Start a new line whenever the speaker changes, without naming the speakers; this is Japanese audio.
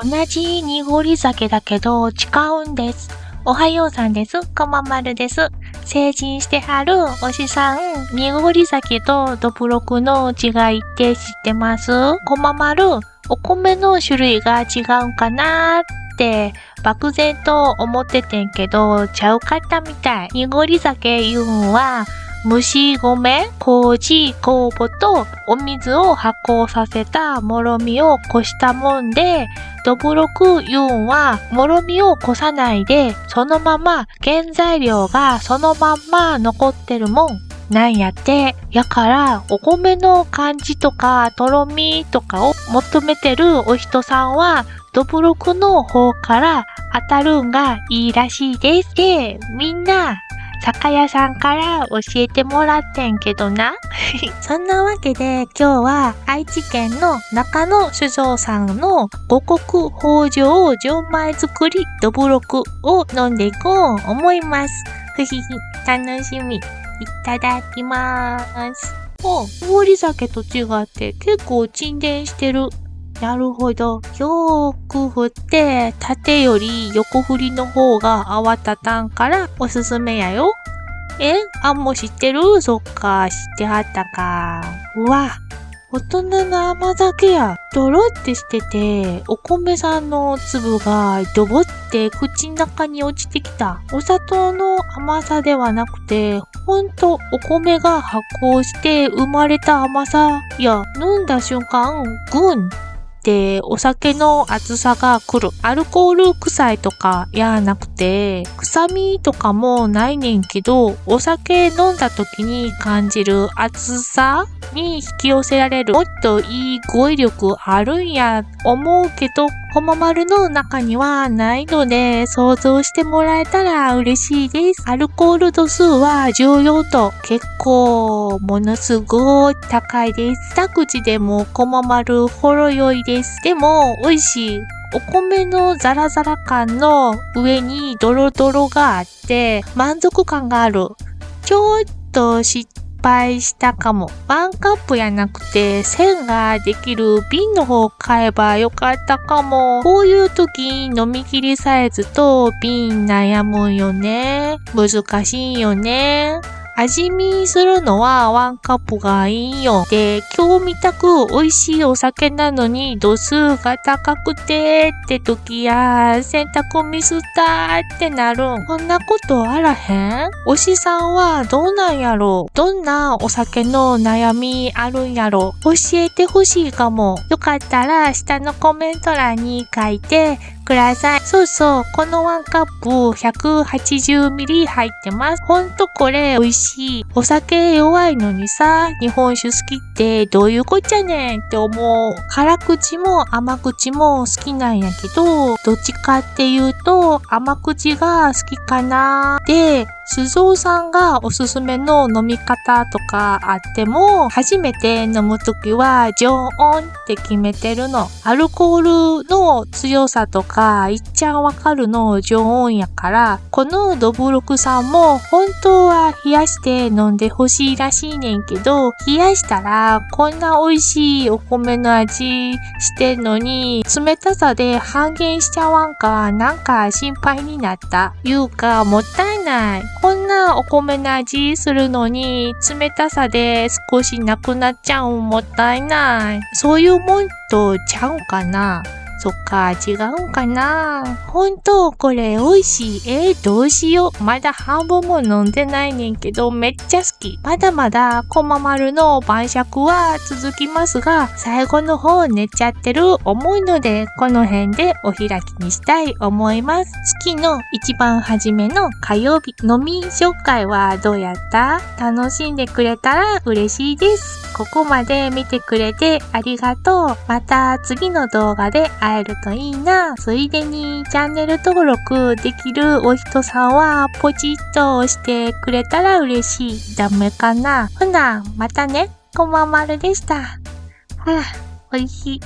同じ濁り酒だけど違うんです。おはようさんです。こままるです。成人してはるおしさん、濁り酒とどぶろくの違いって知ってます？こままる、お米の種類が違うんかなーって漠然と思っててんけど、ちゃうかったみたい。濁り酒いうんは、蒸し米、麹、酵母とお水を発酵させたもろみをこしたもんで、どぶろくいうんはもろみをこさないで、そのまま原材料がそのまんま残ってるもんなんやって。やからお米の感じとかとろみとかを求めてるお人さんはどぶろくの方から当たるんがいいらしいです。で、みんな酒屋さんから教えてもらってんけどな。そんなわけで今日は愛知県の中野酒造さんの五穀豊穣純米作りどぶろくを飲んでいこう思います。ふひひ、楽しみ。いただきまーす。濁り酒と違って結構沈殿してる。なるほど。よーく振って、縦より横振りの方が泡立たんからおすすめやよ。もう知ってる？そっか、知ってはったか。うわ、大人の甘酒や。ドロってしてて、お米さんの粒がドボって口の中に落ちてきた。お砂糖の甘さではなくて、ほんとお米が発酵して生まれた甘さや、飲んだ瞬間、グンってお酒の熱さが来る。アルコール臭いとかやなくて、臭みとかもないねんけど、お酒飲んだ時に感じる熱さに引き寄せられる。もっといい語彙力あるんや思うけど、こままるの中にはないので想像してもらえたら嬉しいです。アルコール度数は14度。結構ものすごい高いです。二口でもこままるほろ酔いです。でも美味しい。お米のザラザラ感の上にドロドロがあって満足感がある。ちょっと失敗したかも。ワンカップやなくて線ができる瓶の方買えばよかったかも。こういう時飲み切りサイズと瓶悩むんよね。難しいよね。味見するのはワンカップがいいんよ。で、今日みたく美味しいお酒なのに度数が高くてって時や選択ミスったってなるん。こんなことあらへん？おしさんはどうなんやろ？どんなお酒の悩みあるんやろ？教えてほしいかも。よかったら下のコメント欄に書いてください。そうそう、このワンカップ 180ml 入ってます。ほんとこれ美味しい。お酒弱いのにさ、日本酒好きってどういうこっちゃねんって思う。辛口も甘口も好きなんやけど、どっちかっていうと甘口が好きかな。で、酒造さんがおすすめの飲み方とかあっても、初めて飲むときは常温って決めてるの。アルコールの強さとかいっちゃんわかるの常温やから、このどぶろくさんも本当は冷やして飲んでほしいらしいねんけど、冷やしたらこんな美味しいお米の味してんのに、冷たさで半減しちゃわんかなんか心配になった。いうかもったいない。こんなお米の味するのに冷たさで少しなくなっちゃうんもったいない。そういうもんとちゃうんかな。そっか、違うんかな。ほんと、これ美味しい。どうしよう。まだ半分も飲んでないねんけど、めっちゃ好き。まだまだ、こままるの晩酌は続きますが、最後の方寝ちゃってる思うので、この辺でお開きにしたい思います。月の一番初めの火曜日、飲み紹介はどうやった？楽しんでくれたら嬉しいです。ここまで見てくれてありがとう。また次の動画で会えるといいな。ついでにチャンネル登録できるお人さんはポチッと押してくれたら嬉しい。ダメかな？ほな、またね。こままるでした。はぁ、おいしい。